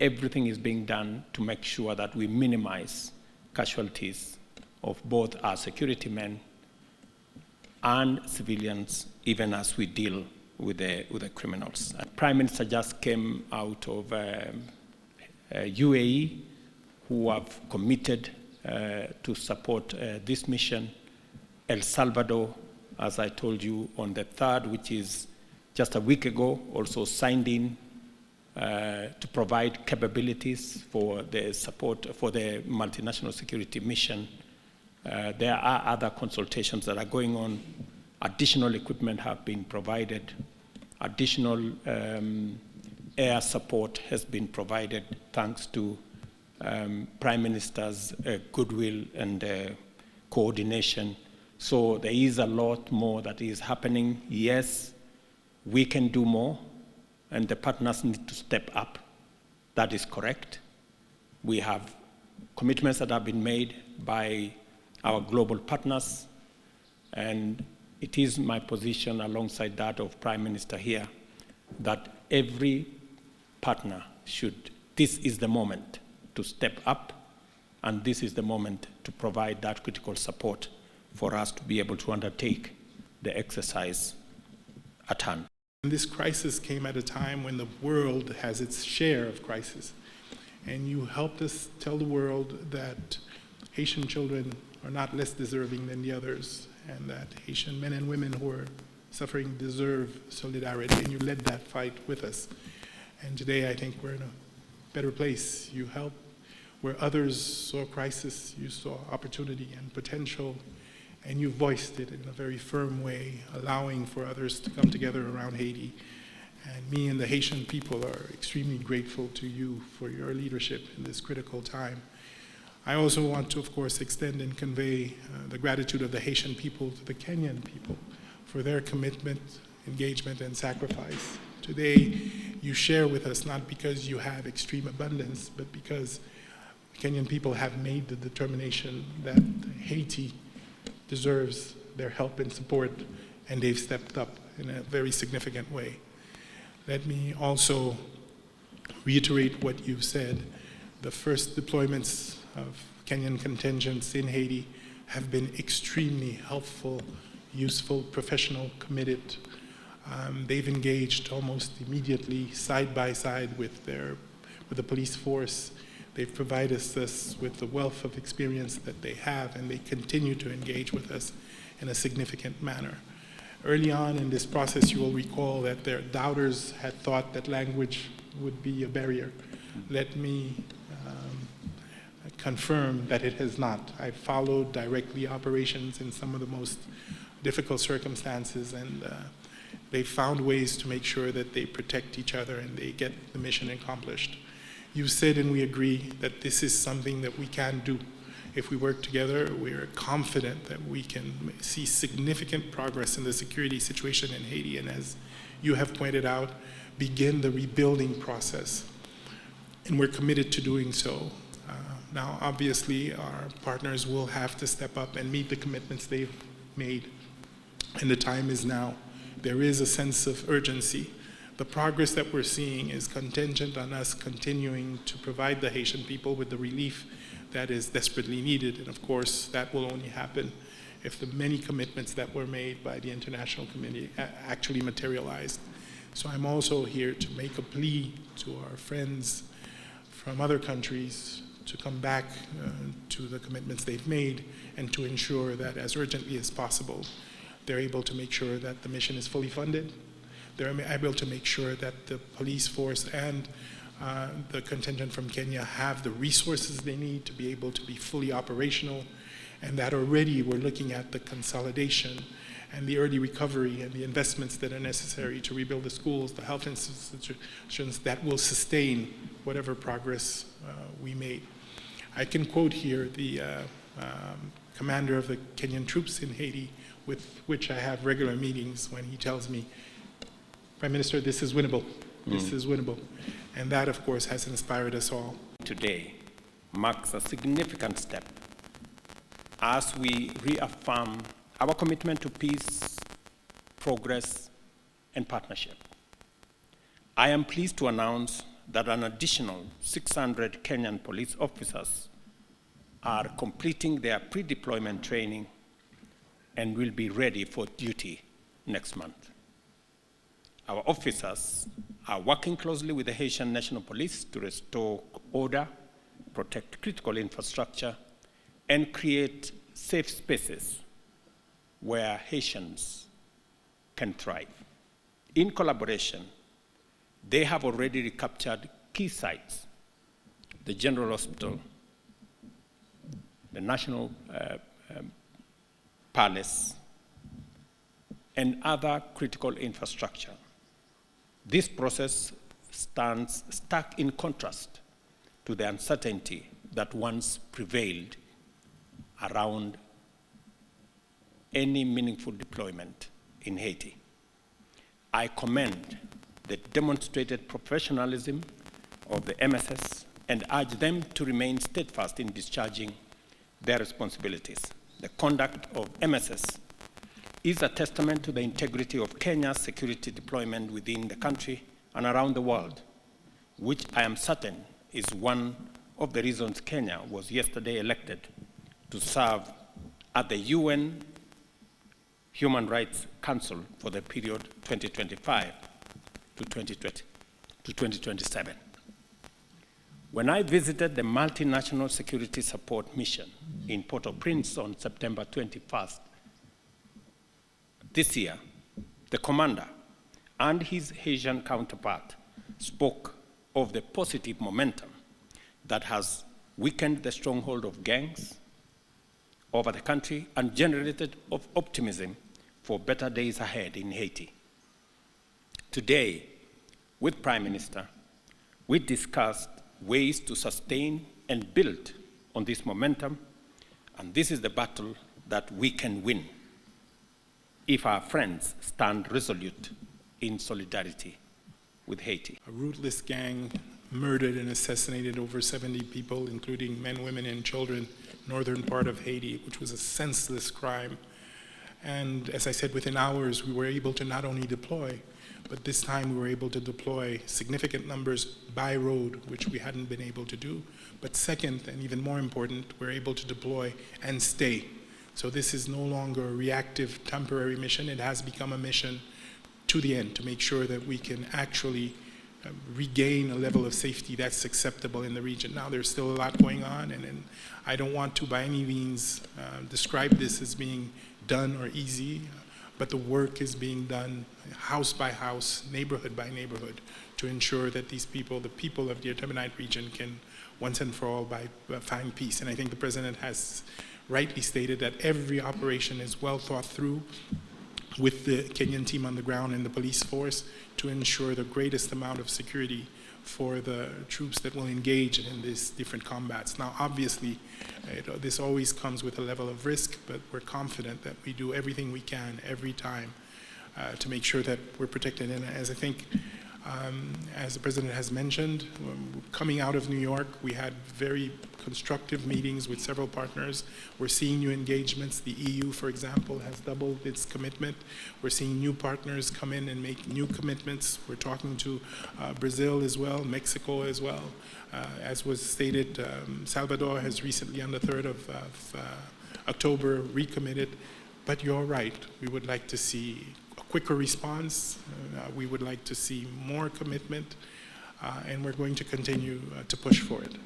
everything is being done to make sure that we minimize casualties of both our security men and civilians, even as we deal with the criminals. Prime Minister just came out of UAE, who have committed to support this mission. El Salvador, as I told you, on the 3rd, which is just a week ago, also signed in to provide capabilities for the support for the multinational security mission. There are other consultations that are going on. Additional equipment have been provided. Additional air support has been provided thanks to Prime Minister's goodwill and coordination. So there is a lot more that is happening. Yes, we can do more, and the partners need to step up. That is correct. We have commitments that have been made by our global partners, and it is my position, alongside that of Prime Minister here, that every partner should, this is the moment to step up, and this is the moment to provide that critical support for us to be able to undertake the exercise at hand. This crisis came at a time when the world has its share of crisis. And you helped us tell the world that Haitian children are not less deserving than the others, and that Haitian men and women who are suffering deserve solidarity, and you led that fight with us. And today I think we're in a better place. You helped where others saw crisis, you saw opportunity and potential, and you voiced it in a very firm way, allowing for others to come together around Haiti. And me and the Haitian people are extremely grateful to you for your leadership in this critical time. I also want to, of course, extend and convey the gratitude of the Haitian people to the Kenyan people for their commitment, engagement, and sacrifice. Today, you share with us not because you have extreme abundance, but because Kenyan people have made the determination that Haiti deserves their help and support, and they've stepped up in a very significant way. Let me also reiterate what you've said. The first deployments of Kenyan contingents in Haiti have been extremely helpful, useful, professional, committed. They've engaged almost immediately, side by side with the police force. They've provided us with the wealth of experience that they have, and they continue to engage with us in a significant manner. Early on in this process, you will recall that their doubters had thought that language would be a barrier. Let me confirm that it has not. I followed directly operations in some of the most difficult circumstances, and they found ways to make sure that they protect each other and they get the mission accomplished. You said, and we agree, that this is something that we can do. If we work together, we are confident that we can see significant progress in the security situation in Haiti, and as you have pointed out, begin the rebuilding process. And we're committed to doing so. Now, obviously, our partners will have to step up and meet the commitments they've made, and the time is now. There is a sense of urgency. The progress that we're seeing is contingent on us continuing to provide the Haitian people with the relief that is desperately needed. And of course, that will only happen if the many commitments that were made by the international community actually materialized. So I'm also here to make a plea to our friends from other countries to come back to the commitments they've made and to ensure that as urgently as possible, they're able to make sure that the mission is fully funded. They're able to make sure that the police force and the contingent from Kenya have the resources they need to be able to be fully operational, and that already we're looking at the consolidation and the early recovery and the investments that are necessary to rebuild the schools, the health institutions that will sustain whatever progress we made. I can quote here the commander of the Kenyan troops in Haiti, with which I have regular meetings, when he tells me, Prime Minister, this is winnable. This is winnable. And that, of course, has inspired us all. Today marks a significant step as we reaffirm our commitment to peace, progress, and partnership. I am pleased to announce that an additional 600 Kenyan police officers are completing their pre-deployment training and will be ready for duty next month. Our officers are working closely with the Haitian National Police to restore order, protect critical infrastructure, and create safe spaces where Haitians can thrive. In collaboration, they have already recaptured key sites: the General Hospital, the National Palace, and other critical infrastructure. This process stands stark in contrast to the uncertainty that once prevailed around any meaningful deployment in Haiti. I commend the demonstrated professionalism of the MSS and urge them to remain steadfast in discharging their responsibilities. The conduct of MSS is a testament to the integrity of Kenya's security deployment within the country and around the world, which I am certain is one of the reasons Kenya was yesterday elected to serve at the UN Human Rights Council for the period 2025 to 2027. When I visited the Multinational Security Support Mission in Port-au-Prince on September 21st this year, the commander and his Haitian counterpart spoke of the positive momentum that has weakened the stronghold of gangs over the country and generated optimism for better days ahead in Haiti. Today, with Prime Minister, we discussed ways to sustain and build on this momentum, and this is the battle that we can win if our friends stand resolute in solidarity with Haiti. A ruthless gang murdered and assassinated over 70 people, including men, women, and children, northern part of Haiti, which was a senseless crime. And as I said, within hours, we were able to not only deploy, but this time we were able to deploy significant numbers by road, which we hadn't been able to do. But second, and even more important, we're able to deploy and stay. So this is no longer a reactive, temporary mission. It has become a mission to the end, to make sure that we can actually regain a level of safety that's acceptable in the region. Now, there's still a lot going on, and I don't want to by any means describe this as being done or easy, but the work is being done house by house, neighborhood by neighborhood, to ensure that these people, the people of the Artemonite region, can once and for all find peace. And I think the President has rightly stated that every operation is well thought through with the Kenyan team on the ground and the police force to ensure the greatest amount of security for the troops that will engage in these different combats. Now, obviously, this always comes with a level of risk, but we're confident that we do everything we can every time to make sure that we're protected. And as I think, as the President has mentioned, coming out of New York, we had very constructive meetings with several partners. We're seeing new engagements. The EU, for example, has doubled its commitment. We're seeing new partners come in and make new commitments. We're talking to Brazil as well, Mexico as well. As was stated, Salvador has recently, on the 3rd of October, recommitted. But you're right, we would like to see a quicker response. We would like to see more commitment, and we're going to continue to push for it.